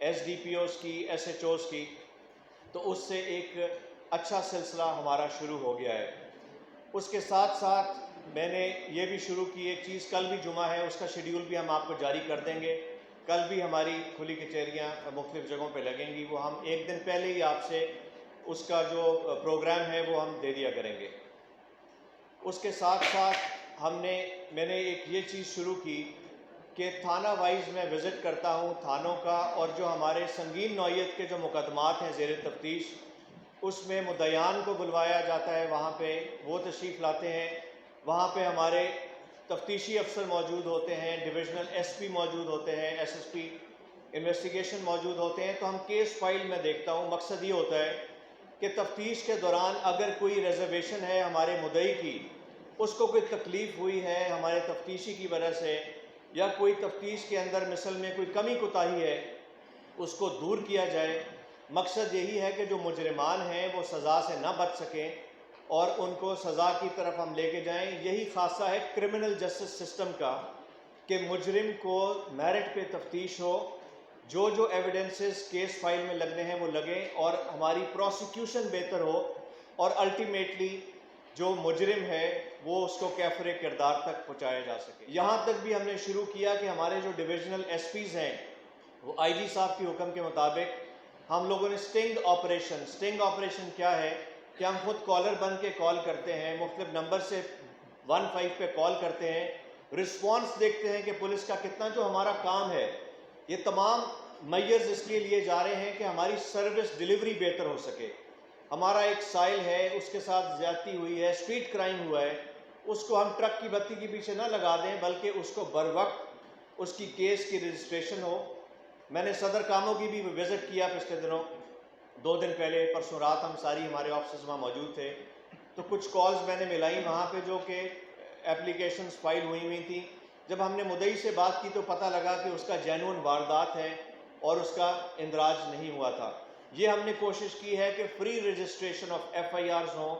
S D P Os کی، S H Os کی، تو اس سے ایک اچھا سلسلہ ہمارا شروع ہو گیا ہے۔ اس کے ساتھ ساتھ میں نے یہ بھی شروع کی ایک چیز، کل بھی جمعہ ہے، اس کا شیڈیول بھی ہم آپ کو جاری کر دیں گے۔ کل بھی ہماری کھلی کچہریاں مختلف جگہوں پہ لگیں گی، وہ ہم ایک دن پہلے ہی آپ سے اس کا جو پروگرام ہے وہ ہم دے دیا کریں گے۔ اس کے ساتھ ساتھ میں نے ایک یہ چیز شروع کی کہ تھانہ وائز میں وزٹ کرتا ہوں تھانوں کا، اور جو ہمارے سنگین نوعیت کے جو مقدمات ہیں زیر تفتیش، اس میں مدعیان کو بلوایا جاتا ہے، وہاں پہ وہ تشریف لاتے ہیں، وہاں پہ ہمارے تفتیشی افسر موجود ہوتے ہیں، ڈویژنل ایس پی موجود ہوتے ہیں، ایس ایس پی انویسٹیگیشن موجود ہوتے ہیں، تو ہم کیس فائل میں دیکھتا ہوں۔ مقصد یہ ہوتا ہے کہ تفتیش کے دوران اگر کوئی ریزرویشن ہے ہمارے مدعی کی، اس کو کوئی تکلیف ہوئی ہے ہمارے تفتیشی کی وجہ سے، یا کوئی تفتیش کے اندر مثل میں کوئی کمی کوتاہی ہے، اس کو دور کیا جائے۔ مقصد یہی ہے کہ جو مجرمان ہیں وہ سزا سے نہ بچ سکیں اور ان کو سزا کی طرف ہم لے کے جائیں۔ یہی خاصہ ہے کرمنل جسٹس سسٹم کا کہ مجرم کو میرٹ پہ تفتیش ہو، جو ایویڈنسز کیس فائل میں لگنے ہیں وہ لگیں، اور ہماری پروسیکیوشن بہتر ہو، اور الٹیمیٹلی جو مجرم ہے وہ اس کو کیفر کردار تک پہنچایا جا سکے۔ یہاں تک بھی ہم نے شروع کیا کہ ہمارے جو ڈویژنل ایس پیز ہیں وہ آئی جی صاحب کے حکم کے مطابق ہم لوگوں نے سٹنگ آپریشن کیا ہے کہ ہم خود کالر بن کے کال کرتے ہیں، مختلف نمبر سے 15 پہ کال کرتے ہیں، رسپانس دیکھتے ہیں کہ پولیس کا کتنا، جو ہمارا کام ہے یہ تمام میئرز اس لیے جا رہے ہیں کہ ہماری سروس ڈیلیوری بہتر ہو سکے۔ ہمارا ایک سائل ہے، اس کے ساتھ زیادتی ہوئی ہے، اسٹریٹ کرائم ہوا ہے، اس کو ہم ٹرک کی بتی کے پیچھے نہ لگا دیں بلکہ اس کو بر وقت اس کی کیس کی رجسٹریشن ہو۔ میں نے صدر کاموں کی بھی وزٹ کیا پچھلے دنوں، 2 دن پہلے، پرسوں رات ہم ہمارے آفسز وہاں موجود تھے، تو کچھ کالز میں نے ملائی وہاں پہ جو کہ اپلیکیشنز فائل ہوئی تھیں۔ جب ہم نے مدعی سے بات کی تو پتہ لگا کہ اس کا جینون واردات ہے اور اس کا اندراج نہیں ہوا تھا۔ یہ ہم نے کوشش کی ہے کہ فری رجسٹریشن آف ایف آئی آرز ہوں،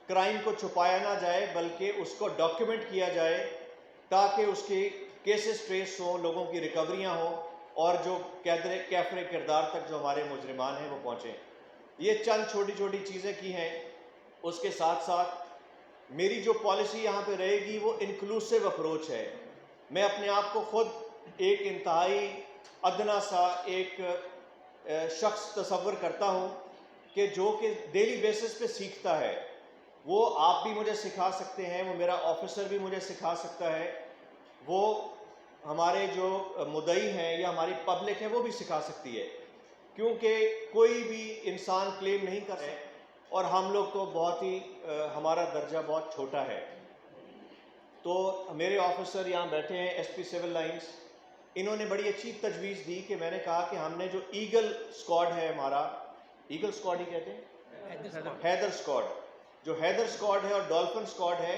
کرائم کو چھپایا نہ جائے بلکہ اس کو ڈاکیومنٹ کیا جائے تاکہ اس کی کیسز ٹریس ہوں، لوگوں کی ریکوریاں ہوں، اور جو کیفر کردار تک جو ہمارے مجرمان ہیں وہ پہنچیں۔ یہ چند چھوٹی چھوٹی چیزیں کی ہیں۔ اس کے ساتھ ساتھ میری جو پالیسی یہاں پہ رہے گی وہ انکلوسیو اپروچ ہے۔ میں اپنے آپ کو خود ایک انتہائی ادنا سا ایک شخص تصور کرتا ہوں کہ جو کہ ڈیلی بیسس پہ سیکھتا ہے۔ وہ آپ بھی مجھے سکھا سکتے ہیں، وہ میرا آفیسر بھی مجھے سکھا سکتا ہے، وہ ہمارے جو مدعی ہیں یا ہماری پبلک ہے وہ بھی سکھا سکتی ہے، کیونکہ کوئی بھی انسان کلیم نہیں کر سکتا، اور ہم لوگ تو بہت ہی ہمارا درجہ بہت چھوٹا ہے۔ تو میرے آفیسر یہاں بیٹھے ہیں، ایس پی سول لائنز، انہوں نے بڑی اچھی تجویز دی کہ میں نے کہا کہ ہم نے جو ایگل اسکواڈ ہے ہمارا، ایگل اسکواڈ ہی کہتے ہیں، حیدر اسکواڈ، جو حیدر اسکواڈ ہے اور ڈولفن اسکواڈ ہے،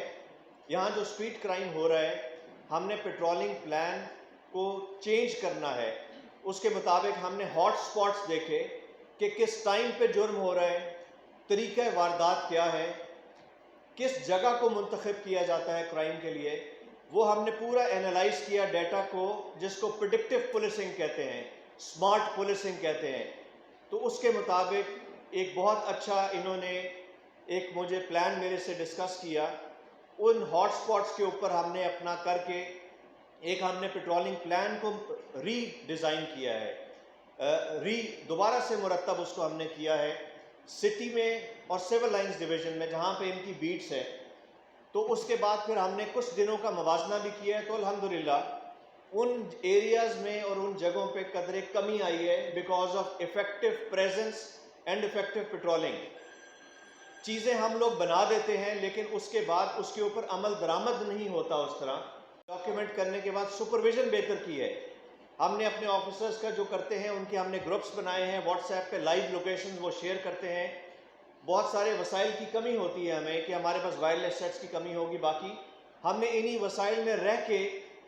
یہاں جو اسٹریٹ کرائم ہو رہا ہے ہم نے پیٹرولنگ پلان کو چینج کرنا ہے۔ اس کے مطابق ہم نے ہاٹ سپاٹس دیکھے کہ کس ٹائم پہ جرم ہو رہا ہے، طریقہ واردات کیا ہے، کس جگہ کو منتخب کیا جاتا ہے کرائم کے لیے، وہ ہم نے پورا اینالائز کیا ڈیٹا کو، جس کو پریڈکٹیو پولیسنگ کہتے ہیں، سمارٹ پولیسنگ کہتے ہیں۔ تو اس کے مطابق ایک بہت اچھا انہوں نے ایک مجھے پلان میرے سے ڈسکس کیا، ان ہاٹ سپاٹس کے اوپر ہم نے اپنا کر کے ایک ہم نے پیٹرولنگ پلان کو ری ڈیزائن کیا ہے، دوبارہ سے مرتب اس کو ہم نے کیا ہے سٹی میں اور سول لائنز ڈویژن میں جہاں پہ ان کی بیٹس ہے۔ تو اس کے بعد پھر ہم نے کچھ دنوں کا موازنہ بھی کیا ہے، تو الحمدللہ ان ایریاز میں اور ان جگہوں پہ قدرے کمی آئی ہے because of effective presence and effective patrolling. چیزیں ہم لوگ بنا دیتے ہیں لیکن اس کے بعد اس کے اوپر عمل درآمد نہیں ہوتا اس طرح۔ ڈاکیومنٹ کرنے کے بعد سپرویژن بہتر کی ہے۔ ہم نے اپنے آفیسرز کا جو کرتے ہیں ان کے ہم نے گروپس بنائے ہیں، واٹس ایپ پہ لائیو لوکیشنز وہ شیئر کرتے ہیں۔ بہت سارے وسائل کی کمی ہوتی ہے ہمیں کہ ہمارے پاس وائرلیس سیٹس کی کمی ہوگی، باقی ہم نے انہی وسائل میں رہ کے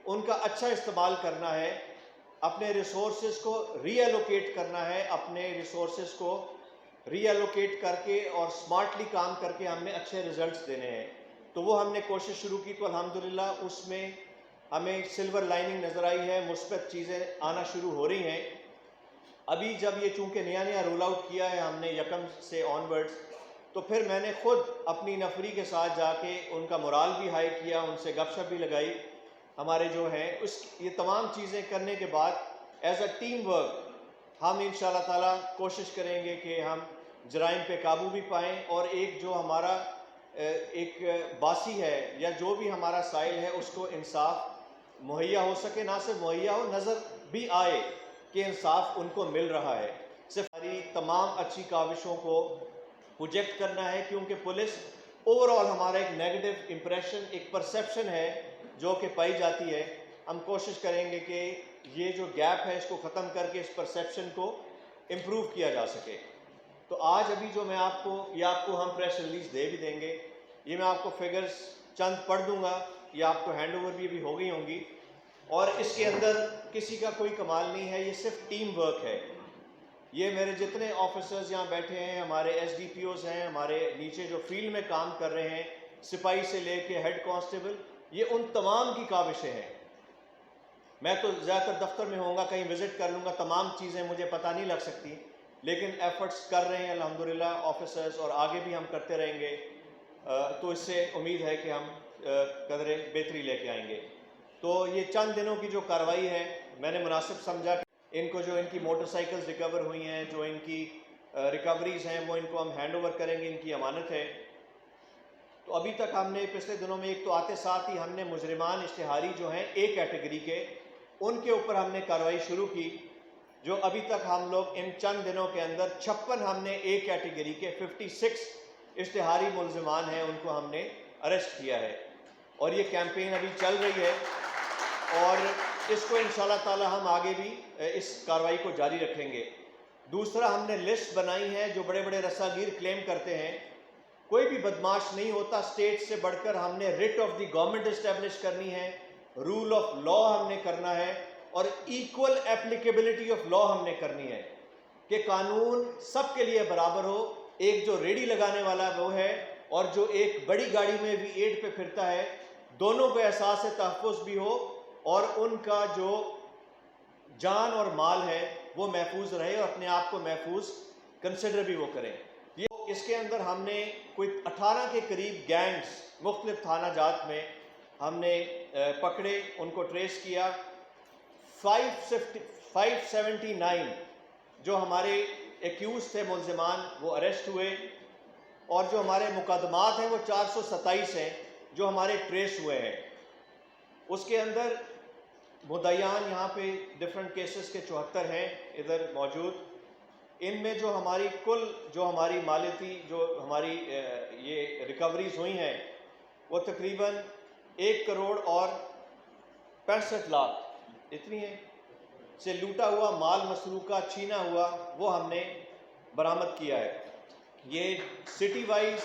ان کا اچھا استعمال کرنا ہے، اپنے ریسورسز کو ری ایلوکیٹ کرنا ہے، اپنے ریسورسز کو ری ایلوکیٹ کر کے اور سمارٹلی کام کر کے ہم نے اچھے ریزلٹس دینے ہیں۔ تو وہ ہم نے کوشش شروع کی، تو الحمدللہ اس میں ہمیں سلور لائننگ نظر آئی ہے، مثبت چیزیں آنا شروع ہو رہی ہیں۔ ابھی جب یہ چونکہ نیا نیا رول آؤٹ کیا ہے ہم نے یکم سے آنورڈز، تو پھر میں نے خود اپنی نفری کے ساتھ جا کے ان کا مورال بھی ہائی کیا، ان سے گپ شپ بھی لگائی ہمارے جو ہیں یہ تمام چیزیں کرنے کے بعد ایز اے ٹیم ورک ہم انشاءاللہ تعالیٰ کوشش کریں گے کہ ہم جرائم پہ قابو بھی پائیں، اور ایک جو ہمارا ایک باسی ہے یا جو بھی ہمارا سائل ہے اس کو انصاف مہیا ہو سکے، نہ صرف مہیا ہو، نظر بھی آئے کہ انصاف ان کو مل رہا ہے۔ صرف ہماری تمام اچھی کاوشوں کو پروجیکٹ کرنا ہے، کیونکہ پولیس اوور آل ہمارا ایک نیگیٹو امپریشن، ایک پرسیپشن ہے جو کہ پائی جاتی ہے۔ ہم کوشش کریں گے کہ یہ جو گیپ ہے اس کو ختم کر کے اس پرسیپشن کو امپروو کیا جا سکے۔ تو آج ابھی جو میں آپ کو ہم پریس ریلیز دے بھی دیں گے، یہ میں آپ کو فگرز چند پڑھ دوں گا، یہ آپ کو ہینڈ اوور بھی ہو گئی ہوں گی، اور اس کے اندر کسی کا کوئی کمال نہیں ہے، یہ صرف ٹیم ورک ہے۔ یہ میرے جتنے آفیسرز یہاں بیٹھے ہیں، ہمارے ایس ڈی پی اوز ہیں، ہمارے نیچے جو فیلڈ میں کام کر رہے ہیں، سپاہی سے لے کے ہیڈ کانسٹیبل، یہ ان تمام کی کاوشیں ہیں۔ میں تو زیادہ تر دفتر میں ہوں گا، کہیں وزٹ کر لوں گا، تمام چیزیں مجھے پتہ نہیں لگ سکتی، لیکن ایفرٹس کر رہے ہیں الحمدللہ آفیسرز، اور آگے بھی ہم کرتے رہیں گے۔ تو اس سے امید ہے کہ ہم قدرے بہتری لے کے آئیں گے۔ تو یہ چند دنوں کی جو کارروائی ہے، میں نے مناسب سمجھا کہ ان کو جو ان کی موٹر سائیکلز ریکور ہوئی ہیں، جو ان کی ریکوریز ہیں، وہ ان کو ہم ہینڈ اوور کریں گے، ان کی امانت ہے۔ تو ابھی تک ہم نے پچھلے دنوں میں ایک تو آتے ساتھ ہی ہم نے مجرمان اشتہاری جو ہیں ایک کیٹیگری کے، ان کے اوپر ہم نے کارروائی شروع کی، جو ابھی تک ہم لوگ ان چند دنوں کے اندر 56 ہم نے ایک کیٹیگری کے 56 اشتہاری ملزمان ہیں، ان کو ہم نے اریسٹ کیا ہے، اور یہ کیمپین ابھی چل رہی ہے، اور اس کو انشاءاللہ تعالی ہم آگے بھی اس کارروائی کو جاری رکھیں گے۔ دوسرا، ہم نے لسٹ بنائی ہے، جو بڑے بڑے رساگیر کلیم کرتے ہیں، کوئی بھی بدماش نہیں ہوتا، اسٹیٹ سے بڑھ کر ہم نے rate of the government establish کرنی ہے، رول آف لا ہم نے کرنا ہے، اور ایکول اپلیکیبلٹی آف لا ہم نے کرنی ہے، کہ قانون سب کے لیے برابر ہو، ایک جو ریڑھی لگانے والا وہ ہے اور جو ایک بڑی گاڑی میں بھی ایڈ پہ پھرتا ہے، دونوں کو احساس تحفظ بھی ہو، اور ان کا جو جان اور مال ہے وہ محفوظ رہے، اور اپنے آپ کو محفوظ کنسیڈر بھی وہ کریں۔ اس کے اندر ہم نے کوئی 18 کے قریب گینگز مختلف تھانہ جات میں ہم نے پکڑے، ان کو ٹریس کیا۔ 579 جو ہمارے ایکیوز تھے ملزمان، وہ اریسٹ ہوئے، اور جو ہمارے مقدمات ہیں وہ 427 ہیں جو ہمارے ٹریس ہوئے ہیں۔ اس کے اندر مدعیان یہاں پہ ڈفرنٹ کیسز کے 74 ہیں ادھر موجود۔ ان میں جو ہماری کل جو ہماری مالیتی جو ہماری یہ ریکوریز ہوئی ہیں، وہ تقریباً 1 کروڑ اور 65 لاکھ اتنی ہے سے لوٹا ہوا مال مسروقہ چھینا ہوا وہ ہم نے برآمد کیا ہے۔ یہ سٹی وائز،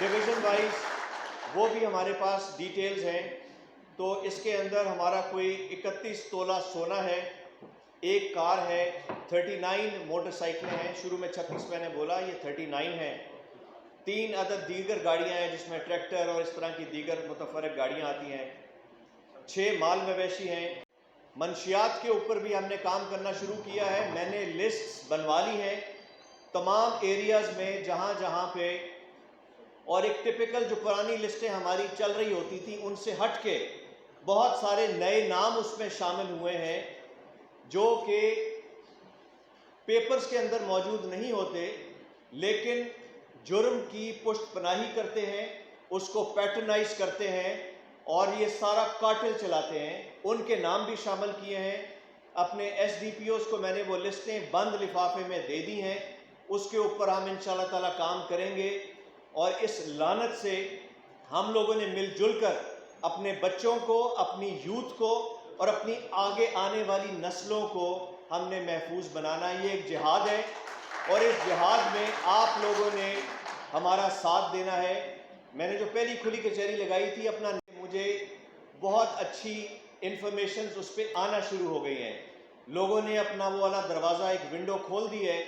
ڈویژن وائز وہ بھی ہمارے پاس ڈیٹیلز ہیں۔ تو اس کے اندر ہمارا کوئی 31 تولہ سونا ہے، ایک کار ہے، 39 موٹر سائیکلیں ہیں، شروع میں 36 میں نے بولا، یہ 39 ہیں، 3 عدد دیگر گاڑیاں ہیں جس میں ٹریکٹر اور اس طرح کی دیگر متفرق گاڑیاں آتی ہیں، 6 مال مویشی ہیں۔ منشیات کے اوپر بھی ہم نے کام کرنا شروع کیا ہے، میں نے لسٹس بنوا لی ہیں تمام ایریاز میں جہاں جہاں پہ، اور ایک ٹپیکل جو پرانی لسٹیں ہماری چل رہی ہوتی تھیں ان سے ہٹ کے بہت سارے نئے نام اس میں شامل ہوئے ہیں جو کہ پیپرز کے اندر موجود نہیں ہوتے، لیکن جرم کی پشت پناہی کرتے ہیں، اس کو پیٹرنائز کرتے ہیں، اور یہ سارا کارٹل چلاتے ہیں۔ ان کے نام بھی شامل کیے ہیں۔ اپنے ایس ڈی پی اوز کو میں نے وہ لسٹیں بند لفافے میں دے دی ہیں، اس کے اوپر ہم انشاءاللہ تعالیٰ کام کریں گے، اور اس لعنت سے ہم لوگوں نے مل جل کر اپنے بچوں کو، اپنی یوتھ کو، اور اپنی آگے آنے والی نسلوں کو ہم نے محفوظ بنانا ہے۔ یہ ایک جہاد ہے، اور اس جہاد میں آپ لوگوں نے ہمارا ساتھ دینا ہے۔ میں نے جو پہلی کھلی کچہری لگائی تھی اپنا، مجھے بہت اچھی انفارمیشنز اس پہ آنا شروع ہو گئی ہیں، لوگوں نے اپنا وہ والا دروازہ ایک ونڈو کھول دی ہے،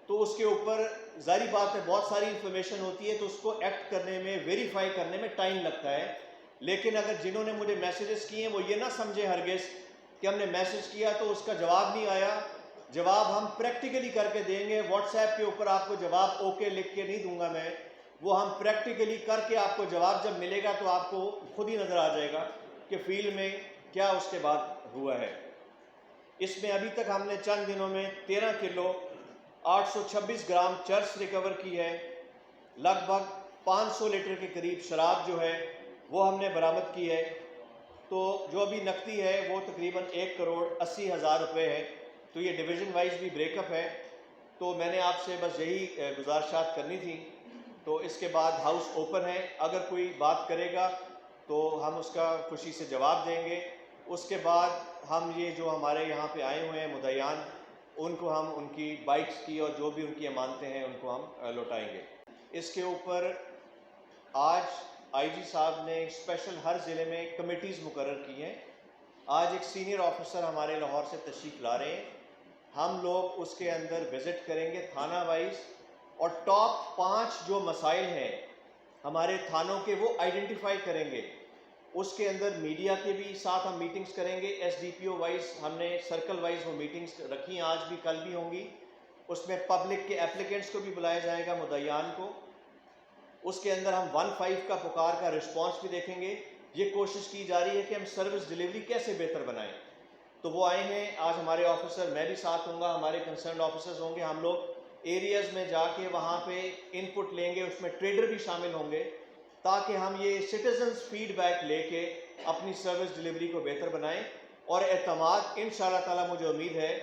تو اس کے اوپر ظاہری بات ہے بہت ساری انفارمیشن ہوتی ہے، تو اس کو ایکٹ کرنے میں، ویریفائی کرنے میں ٹائم لگتا ہے۔ لیکن اگر جنہوں نے مجھے میسیجز کیے ہیں وہ یہ نہ سمجھے ہرگز کہ ہم نے میسیج کیا تو اس کا جواب نہیں آیا، جواب ہم پریکٹیکلی کر کے دیں گے. واٹس ایپ کے اوپر آپ کو جواب اوکے لکھ کے نہیں دوں گا میں, وہ ہم پریکٹیکلی کر کے آپ کو جواب جب ملے گا تو آپ کو خود ہی نظر آ جائے گا کہ فیلڈ میں کیا اس کے بعد ہوا ہے. اس میں ابھی تک ہم نے چند دنوں میں 13 کلو 826 گرام چرس ریکور کی ہے, لگ بھگ 500 لیٹر کے قریب شراب جو ہے وہ ہم نے برآمد کی ہے. تو جو ابھی نقدی ہے وہ تقریباً 1,80,00,000 روپے ہے. تو یہ ڈویژن وائز بھی بریک اپ ہے. تو میں نے آپ سے بس یہی گزارشات کرنی تھی. تو اس کے بعد ہاؤس اوپن ہے, اگر کوئی بات کرے گا تو ہم اس کا خوشی سے جواب دیں گے. اس کے بعد ہم یہ جو ہمارے یہاں پہ آئے ہوئے ہیں مدعیان, ان کو ہم ان کی بائکس کی اور جو بھی ان کی امانتیں ہیں ان کو ہم لوٹائیں گے. اس کے اوپر آج آئی جی صاحب نے اسپیشل ہر ضلع میں کمیٹیز مقرر کی ہیں. آج ایک سینئر آفیسر ہمارے لاہور سے تشریف لا رہے ہیں. ہم لوگ اس کے اندر وزٹ کریں گے تھانہ وائز, اور ٹاپ 5 جو مسائل ہیں ہمارے تھانوں کے وہ آئیڈینٹیفائی کریں گے. اس کے اندر میڈیا کے بھی ساتھ ہم میٹنگز کریں گے. ایس ڈی پی او وائز ہم نے سرکل وائز وہ میٹنگز رکھی ہیں, آج بھی کل بھی ہوں گی. اس میں پبلک کے اپلیکینٹس کو بھی بلایا جائے گا, مدعیان کو. اس کے اندر ہم 1-5 کا پکار کا رسپانس بھی دیکھیں گے. یہ کوشش کی جا رہی ہے کہ ہم سروس ڈیلیوری کیسے بہتر بنائیں. تو وہ آئے ہیں آج ہمارے آفیسر, میں بھی ساتھ ہوں گا, ہمارے کنسرنڈ آفیسرز ہوں گے. ہم لوگ ایریاز میں جا کے وہاں پہ ان پٹ لیں گے, اس میں ٹریڈر بھی شامل ہوں گے, تاکہ ہم یہ سٹیزنز فیڈ بیک لے کے اپنی سروس ڈیلیوری کو بہتر بنائیں. اور اعتماد انشاءاللہ تعالیٰ مجھے امید ہے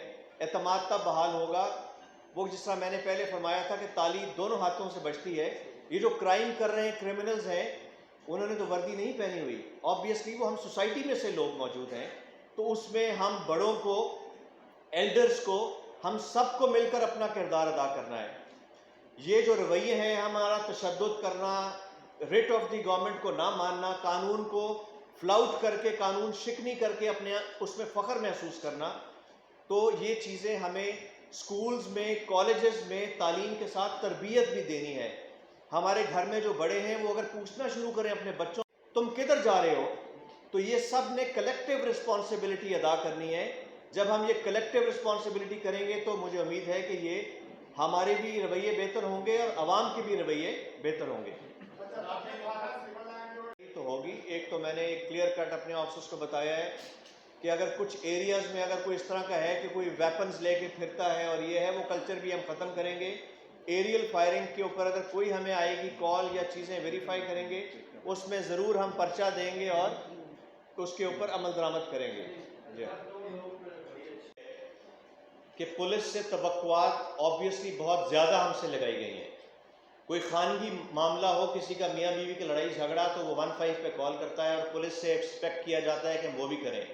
اعتماد تب بحال ہوگا. وہ جس طرح میں نے پہلے فرمایا تھا کہ تالی دونوں ہاتھوں سے بجتی ہے. یہ جو کرائم کر رہے ہیں کرمنلز ہیں, انہوں نے تو وردی نہیں پہنی ہوئی, آبویسلی وہ ہم سوسائٹی میں سے لوگ موجود ہیں. تو اس میں ہم بڑوں کو, ایلڈرز کو, ہم سب کو مل کر اپنا کردار ادا کرنا ہے. یہ جو رویے ہیں ہمارا تشدد کرنا, ریٹ آف دی گورنمنٹ کو نہ ماننا, قانون کو فلاؤٹ کر کے قانون شکنی کر کے اپنے اس میں فخر محسوس کرنا, تو یہ چیزیں ہمیں سکولز میں, کالجز میں تعلیم کے ساتھ تربیت بھی دینی ہے. ہمارے گھر میں جو بڑے ہیں وہ اگر پوچھنا شروع کریں اپنے بچوں تم کدھر جا رہے ہو, تو یہ سب نے کلیکٹیو رسپانسبلٹی ادا کرنی ہے. جب ہم یہ کلیکٹیو رسپانسبلٹی کریں گے تو مجھے امید ہے کہ یہ ہمارے بھی رویے بہتر ہوں گے اور عوام کے بھی رویے بہتر ہوں گے. تو ہوگی ایک, تو میں نے ایک کلیئر کٹ اپنے آفیسرز کو بتایا ہے کہ اگر کچھ ایریاز میں اگر کوئی اس طرح کا ہے کہ کوئی ویپنز لے کے پھرتا ہے اور یہ ہے, وہ کلچر بھی ہم ختم کریں گے. ایریل فائرنگ کے اوپر اگر کوئی ہمیں آئے گی کال یا چیزیں ویریفائی کریں گے, اس میں ضرور ہم پرچہ دیں گے اور اس کے اوپر عمل درآمد کریں گے. کہ پولیس سے توقعات آبویسلی بہت زیادہ ہم سے لگائی گئی ہیں. کوئی خانگی معاملہ ہو, کسی کا میاں بیوی کی لڑائی جھگڑا, تو وہ 1-5 پہ کال کرتا ہے اور پولیس سے ایکسپیکٹ کیا جاتا ہے کہ ہم وہ بھی کریں.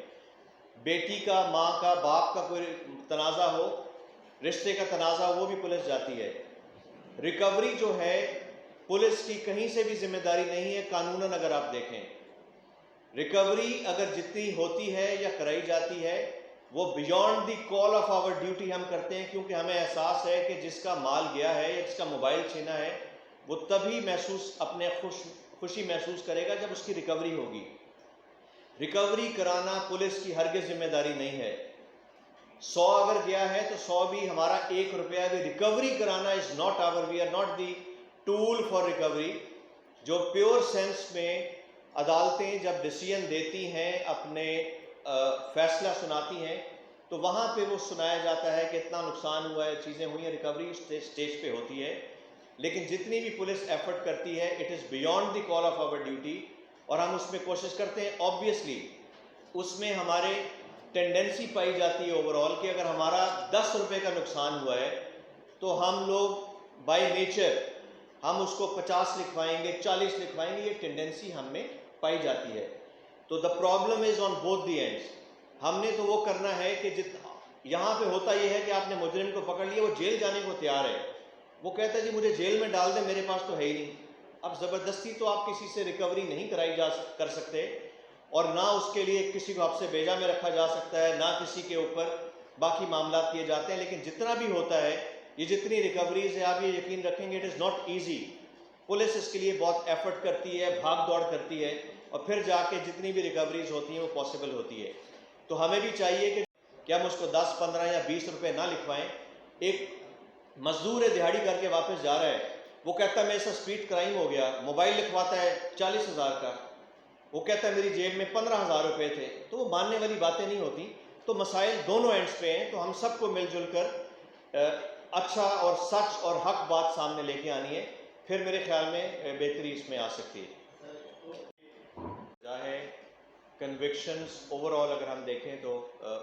بیٹی کا, ماں کا, باپ کا کوئی تنازع ہو, رشتے کا تنازع ہو, وہ بھی پولیس جاتی ہے. ریکوری جو ہے پولیس کی کہیں سے بھی ذمہ داری نہیں ہے قانوناً. اگر آپ دیکھیں ریکوری اگر جتنی ہوتی ہے یا کرائی جاتی ہے وہ beyond the call of our duty ہم کرتے ہیں, کیونکہ ہمیں احساس ہے کہ جس کا مال گیا ہے یا جس کا موبائل چھینا ہے وہ تبھی اپنے خوشی محسوس کرے گا جب اس کی ریکوری ہوگی. ریکوری کرانا پولیس کی ہرگز ذمہ داری نہیں ہے. 100 اگر گیا ہے تو 100 بھی ہمارا 1 روپیہ بھی. ریکوری کرانا is not our, we are not the tool for recovery. جو پیور سینس میں عدالتیں جب ڈیسیژن دیتی ہیں, اپنے فیصلہ سناتی ہیں, تو وہاں پہ وہ سنایا جاتا ہے کہ اتنا نقصان ہوا ہے, چیزیں ہوئی ہیں, ریکوری اسٹیج پہ ہوتی ہے. لیکن جتنی بھی پولیس ایفرٹ کرتی ہے it is beyond the call of our duty, اور ہم اس میں کوشش کرتے ہیں. آبویسلی اس میں ہمارے ٹینڈنسی پائی جاتی ہے اوور آل کہ اگر ہمارا 10 روپے کا نقصان ہوا ہے تو ہم لوگ بائی نیچر ہم اس کو 50 لکھوائیں گے, 40 لکھوائیں گے. یہ ٹینڈنسی ہم میں پائی جاتی ہے. تو the problem is on both the ends. ہم نے تو وہ کرنا ہے کہ یہاں پہ ہوتا یہ ہے کہ آپ نے مجرم کو پکڑ لیا, وہ جیل جانے کو تیار ہے, وہ کہتا ہے جی مجھے جیل میں ڈال دیں, میرے پاس تو ہے ہی نہیں. اب زبردستی تو آپ کسی سے ریکوری نہیں کر سکتے, اور نہ اس کے لیے کسی کو حبس بیجا میں رکھا جا سکتا ہے, نہ کسی کے اوپر باقی معاملات کیے جاتے ہیں. لیکن جتنا بھی ہوتا ہے, یہ جتنی ریکوریز ہے, آپ یہ یقین رکھیں گے it is not easy. Police اس کے لیے بہت ایفرٹ کرتی ہے, بھاگ دوڑ کرتی ہے, اور پھر جا کے جتنی بھی ریکوریز ہوتی ہیں وہ پاسبل ہوتی ہے. تو ہمیں بھی چاہیے کہ کہ ہم اس کو 10 15 یا 20 روپے نہ لکھوائیں. ایک مزدور دیہاڑی کر کے واپس جا رہا ہے, وہ کہتا ہے میرے سے اسٹریٹ کرائم ہو گیا, موبائل لکھواتا ہے 40,000 کا, وہ کہتا ہے میری جیب میں 15,000 روپے تھے, تو وہ ماننے والی باتیں نہیں ہوتی. تو مسائل دونوں اینڈس پہ ہیں, تو ہم سب کو مل جل کر اچھا اور سچ اور حق بات سامنے لے کے آنی ہے, پھر میرے خیال میں بہتری اس میں آ سکتی ہے. چاہے کنوکشنز اوور آل اگر ہم دیکھیں تو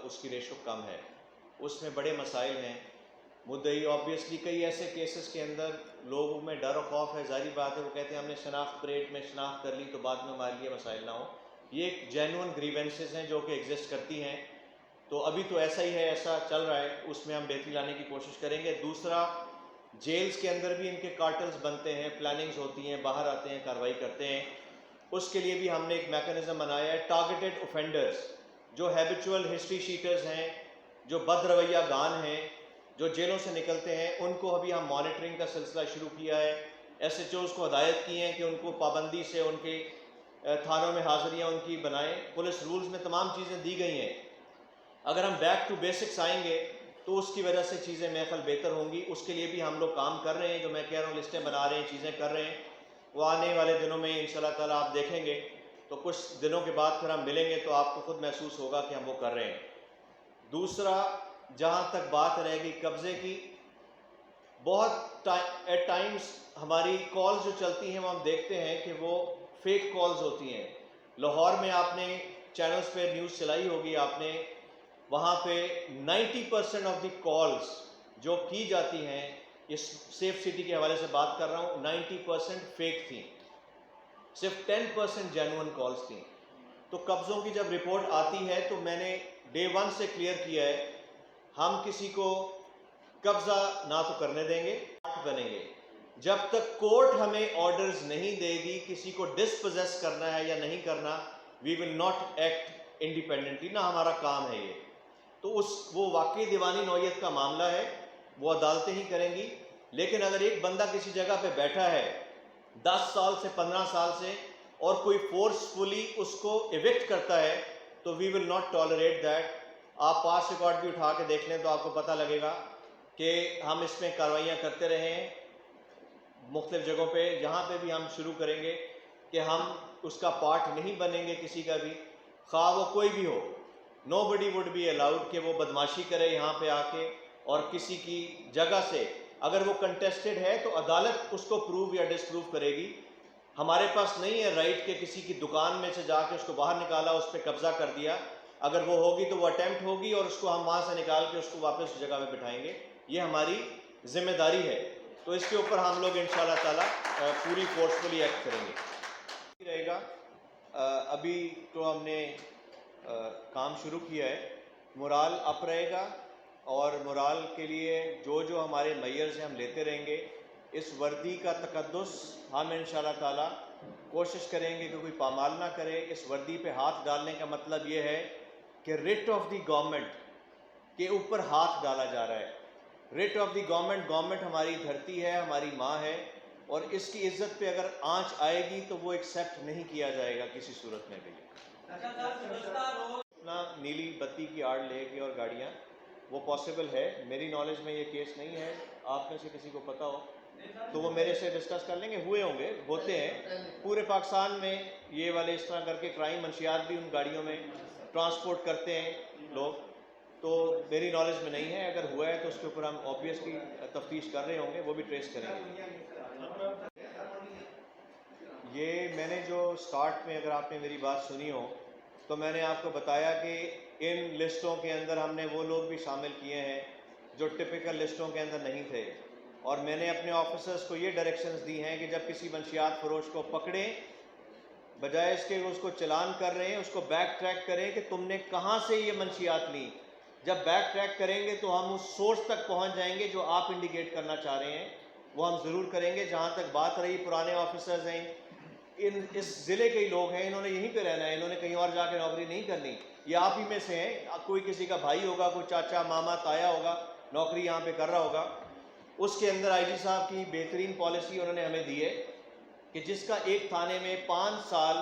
اس کی ریشو کم ہے, اس میں بڑے مسائل ہیں. مدعی آبویسلی کئی ایسے کیسز کے اندر لوگوں میں ڈر و خوف ہے, ظاہری بات ہے, وہ کہتے ہیں ہم نے شناخت پریڈ میں شناخت کر لی تو بعد میں ہمارے لیے مسائل نہ ہوں. یہ ایک جینون گریونسز ہیں جو کہ ایگزسٹ کرتی ہیں, تو ابھی تو ایسا ہی ہے, ایسا چل رہا ہے, اس میں ہم بہتری لانے کی کوشش کریں گے. دوسرا, جیلز کے اندر بھی ان کے کارٹلز بنتے ہیں, پلاننگز ہوتی ہیں, باہر آتے ہیں, کارروائی کرتے ہیں. اس کے لیے بھی ہم نے ایک میکانزم بنایا ہے. ٹارگیٹڈ اوفینڈرز جو ہیبیچول ہسٹری شیٹرز ہیں, جو بد رویہ گان ہیں, جو جیلوں سے نکلتے ہیں, ان کو ابھی ہم مانیٹرنگ کا سلسلہ شروع کیا ہے. ایس ایچ اوز کو ہدایت کی ہیں کہ ان کو پابندی سے ان کے تھانوں میں حاضریاں ان کی بنائیں. پولیس رولز میں تمام چیزیں دی گئی ہیں. اگر ہم بیک ٹو بیسکس آئیں گے تو اس کی وجہ سے چیزیں میرے خیال بہتر ہوں گی. اس کے لیے بھی ہم لوگ کام کر رہے ہیں, جو میں کہہ رہا ہوں لسٹیں بنا رہے ہیں, چیزیں کر رہے ہیں. وہ آنے والے دنوں میں انشاءاللہ تعالیٰ آپ دیکھیں گے, تو کچھ دنوں کے بعد پھر ہم ملیں گے تو آپ کو خود محسوس ہوگا کہ ہم وہ کر رہے ہیں. دوسرا, جہاں تک بات رہے گی قبضے کی, بہت ایٹ ٹائمز ہماری کالز جو چلتی ہیں وہ ہم دیکھتے ہیں کہ وہ فیک کالز ہوتی ہیں. لاہور میں آپ نے چینلز پہ نیوز چلائی ہوگی آپ نے, وہاں پہ 90% آف دی کالز جو کی جاتی ہیں, اس سیف سٹی کے حوالے سے بات کر رہا ہوں, 90% فیک تھیں, صرف 10% جینوئن کالز تھیں. تو قبضوں کی جب رپورٹ آتی ہے تو میں نے ڈے 1 سے کلیئر کیا ہے, ہم کسی کو قبضہ نہ تو کرنے دیں گے, بنیں گے جب تک کورٹ ہمیں آرڈرز نہیں دے گی کسی کو ڈسپوزیس کرنا ہے یا نہیں کرنا, وی ول ناٹ ایکٹ انڈیپینڈنٹلی, نہ ہمارا کام ہے یہ. تو وہ واقعی دیوانی نوعیت کا معاملہ ہے, وہ عدالتیں ہی کریں گی. لیکن اگر ایک بندہ کسی جگہ پہ بیٹھا ہے 10 سال سے 15 سال سے اور کوئی فورسفلی اس کو ایوکٹ کرتا ہے, تو وی ول ناٹ ٹالریٹ دیٹ. آپ پاس ریکارڈ بھی اٹھا کے دیکھ لیں تو آپ کو پتہ لگے گا کہ ہم اس میں کارروائیاں کرتے رہے ہیں مختلف جگہوں پہ. جہاں پہ بھی ہم شروع کریں گے کہ ہم اس کا پارٹ نہیں بنیں گے کسی کا بھی, خواہ وہ کوئی بھی ہو. Nobody would be allowed کہ وہ بدماشی کرے یہاں پہ آ کے, اور کسی کی جگہ سے اگر وہ کنٹیسٹڈ ہے تو عدالت اس کو پروو یا ڈس پروو کرے گی. ہمارے پاس نہیں ہے رائٹ کہ کسی کی دکان میں سے جا کے اس کو باہر نکالا, اس پہ قبضہ کر دیا. اگر وہ ہوگی تو وہ اٹیمپٹ ہوگی اور اس کو ہم وہاں سے نکال کے اس کو واپس اس جگہ میں بٹھائیں گے. یہ ہماری ذمہ داری ہے, تو اس کے اوپر ہم لوگ انشاءاللہ تعالیٰ پوری فورسفلی ایکٹ کریں گے. رہے گا ابھی تو ہم نے کام شروع کیا ہے, مورال اپ رہے گا, اور مورال کے لیے جو ہمارے میئرز ہیں ہم لیتے رہیں گے. اس وردی کا تقدس ہم انشاءاللہ تعالیٰ کوشش کریں گے کہ کوئی پامال نہ کرے. اس وردی پہ ہاتھ ڈالنے کا مطلب یہ ہے کہ رٹ آف دی گورنمنٹ کے اوپر ہاتھ ڈالا جا رہا ہے. رٹ آف دی گورنمنٹ ہماری دھرتی ہے, ہماری ماں ہے, اور اس کی عزت پہ اگر آنچ آئے گی تو وہ ایکسیپٹ نہیں کیا جائے گا کسی صورت میں بھی. اپنا نیلی بتی کی آڑ لے کے اور گاڑیاں, وہ پاسبل ہے. میری نالج میں یہ کیس نہیں ہے, آپ میں سے کسی کو پتہ ہو تو وہ میرے سے ڈسکس کر لیں گے. ہوئے ہوں گے, ہوتے ہیں پورے پاکستان میں یہ والے اس طرح کر کے کرائم منشیات بھی ان گاڑیوں میں ٹرانسپورٹ کرتے ہیں لوگ. تو میری نالج میں نہیں ہے, اگر ہوا ہے تو اس کے اوپر ہم آبویسلی تفتیش کر رہے ہوں گے, وہ بھی ٹریس کریں گے. یہ میں نے جو سٹارٹ میں اگر آپ نے میری بات سنی ہو تو میں نے آپ کو بتایا کہ ان لسٹوں کے اندر ہم نے وہ لوگ بھی شامل کیے ہیں جو ٹپیکل لسٹوں کے اندر نہیں تھے. اور میں نے اپنے آفیسرز کو یہ ڈائریکشنز دی ہیں کہ جب کسی منشیات فروش کو پکڑیں, بجائے اس کے اس کو چلان کر رہے ہیں, اس کو بیک ٹریک کریں کہ تم نے کہاں سے یہ منشیات لی. جب بیک ٹریک کریں گے تو ہم اس سورس تک پہنچ جائیں گے جو آپ انڈیکیٹ کرنا چاہ رہے ہیں, وہ ہم ضرور کریں گے. جہاں تک بات رہی پرانے آفیسرز ہیں, اس ضلع کے ہی لوگ ہیں, انہوں نے یہیں پہ رہنا ہے, انہوں نے کہیں اور جا کے نوکری نہیں کرنی. یہ آپ ہی میں سے ہیں, کوئی کسی کا بھائی ہوگا, کوئی چاچا ماما تایا ہوگا, نوکری یہاں پہ کر رہا ہوگا. اس کے اندر آئی جی صاحب کی بہترین پالیسی انہوں نے ہمیں دی ہے کہ جس کا ایک تھانے میں 5 سال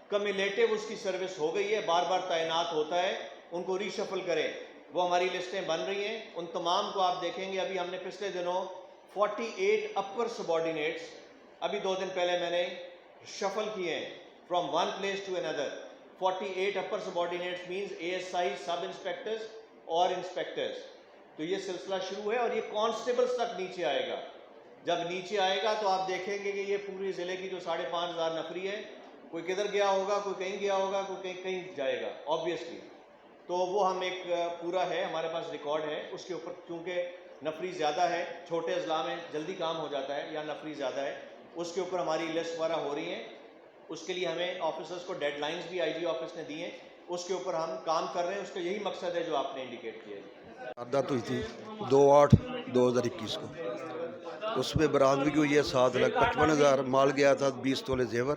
کمیولیٹو اس کی سروس ہو گئی ہے, بار بار تعینات ہوتا ہے, ان کو ری شفل کریں. وہ ہماری لسٹیں بن رہی ہیں، ان تمام کو آپ دیکھیں گے. ابھی ہم نے پچھلے دنوں 48 اپر سبارڈینیٹس ابھی 2 دن پہلے میں نے شفل کیے ہیں فرام ون پلیس ٹو اندر. 48 upper subordinates means ASI sub inspectors اور انسپیکٹرز. تو یہ سلسلہ شروع ہے اور یہ کانسٹیبلز تک نیچے آئے گا. جب نیچے آئے گا تو آپ دیکھیں گے کہ یہ پوری ضلع کی جو 5,500 نفری ہے، کوئی کدھر گیا ہوگا، کوئی کہیں گیا ہوگا، کوئی کہیں جائے گا آبویسلی. تو وہ ہم ایک پورا ہے، ہمارے پاس ریکارڈ ہے اس کے اوپر. کیونکہ نفری زیادہ ہے، چھوٹے اضلاع میں جلدی کام ہو جاتا ہے، یا نفری زیادہ ہے، اس کے اوپر ہماری لسٹ وغیرہ ہو رہی ہیں. اس کے لیے ہمیں آفیسرز کو ڈیڈ لائنز بھی IG آفس نے دی ہیں، اس کے اوپر ہم کام کر رہے ہیں. اس کا یہی مقصد ہے جو آپ نے انڈیکیٹ کیا ہے. واردات ہوئی تھی 2/8/2021 کو. اس میں برآمدگی ہوئی ہے 7,55,000. مال گیا تھا 20 تولے زیور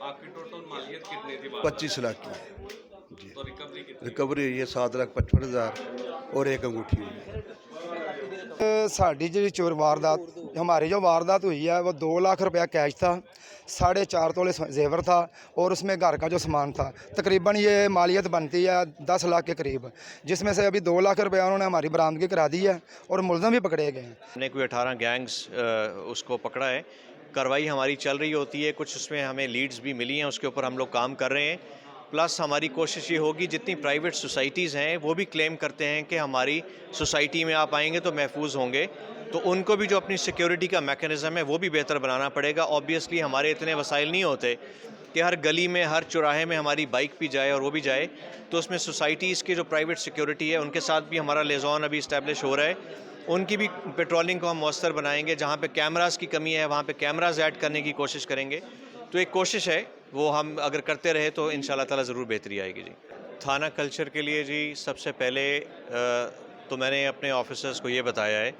آپ کی ٹوٹل مالیت کتنی تھی؟ 25 لاکھ کی. جی تو ریکوری کتنی؟ ریکوری ہوئی ہے 7,55,000 اور ایک انگوٹھی ہوئی ہے. ساڑی جی چور واردات ہماری جو واردات ہوئی ہے وہ 2 لاکھ روپیہ کیش تھا، 4.5 تولے زیور تھا اور اس میں گھر کا جو سامان تھا. تقریباً یہ مالیت بنتی ہے 10 لاکھ کے قریب، جس میں سے ابھی 2 لاکھ روپیہ انہوں نے ہماری برآمدگی کرا دی ہے اور ملزم بھی پکڑے گئے ہیں. ہم نے کوئی 18 گینگز اس کو پکڑا ہے. کارروائی ہماری چل رہی ہوتی ہے، کچھ اس میں ہمیں لیڈز بھی ملی ہیں، اس کے اوپر ہم لوگ کام کر رہے ہیں. پلس ہماری کوشش یہ ہوگی جتنی پرائیویٹ سوسائٹیز ہیں وہ بھی کلیم کرتے ہیں کہ ہماری سوسائٹی میں آپ آئیں گے تو محفوظ ہوں گے، تو ان کو بھی جو اپنی سیکیورٹی کا میکانزم ہے وہ بھی بہتر بنانا پڑے گا. آبویسلی ہمارے اتنے وسائل نہیں ہوتے کہ ہر گلی میں ہر چوراہے میں ہماری بائک بھی جائے اور وہ بھی جائے. تو اس میں سوسائٹیز کی جو پرائیویٹ سیکیورٹی ہے ان کے ساتھ بھی ہمارا لیزون ابھی اسٹیبلش ہو رہا ہے. ان کی بھی پیٹرولنگ کو ہم مؤثر بنائیں گے. جہاں پہ کیمراز کی کمی ہے وہاں پہ کیمراز ایڈ کرنے کی کوشش کریں گے. تو ایک کوشش ہے، وہ ہم اگر کرتے رہے تو انشاءاللہ تعالی ضرور بہتری آئے گی. جی تھانہ کلچر کے لیے جی سب سے پہلے تو میں نے اپنے آفیسرز کو یہ بتایا ہے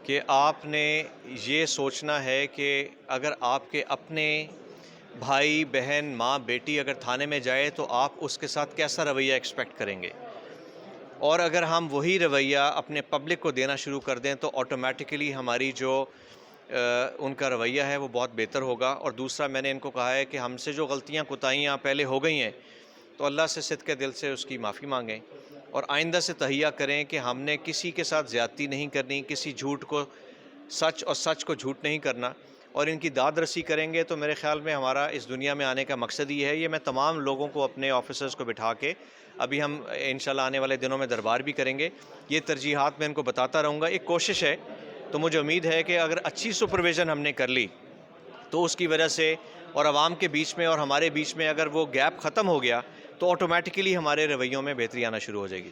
کہ آپ نے یہ سوچنا ہے کہ اگر آپ کے اپنے بھائی بہن ماں بیٹی اگر تھانے میں جائے تو آپ اس کے ساتھ کیسا رویہ ایکسپیکٹ کریں گے، اور اگر ہم وہی رویہ اپنے پبلک کو دینا شروع کر دیں تو آٹومیٹیکلی ہماری جو ان کا رویہ ہے وہ بہت بہتر ہوگا. اور دوسرا میں نے ان کو کہا ہے کہ ہم سے جو غلطیاں کوتاہیاں پہلے ہو گئی ہیں تو اللہ سے صدقے دل سے اس کی معافی مانگیں اور آئندہ سے تہیہ کریں کہ ہم نے کسی کے ساتھ زیادتی نہیں کرنی، کسی جھوٹ کو سچ اور سچ کو جھوٹ نہیں کرنا، اور ان کی داد رسی کریں گے تو میرے خیال میں ہمارا اس دنیا میں آنے کا مقصد ہی ہے. یہ میں تمام لوگوں کو اپنے آفیسرز کو بٹھا کے ابھی ہم انشاءاللہ آنے والے دنوں میں دربار بھی کریں گے. یہ ترجیحات میں ان کو بتاتا رہوں گا. ایک کوشش ہے، تو مجھے امید ہے کہ اگر اچھی سپرویژن ہم نے کر لی تو اس کی وجہ سے اور عوام کے بیچ میں اور ہمارے بیچ میں اگر وہ گیپ ختم ہو گیا تو آٹومیٹیکلی ہمارے رویوں میں بہتری آنا شروع ہو جائے گی.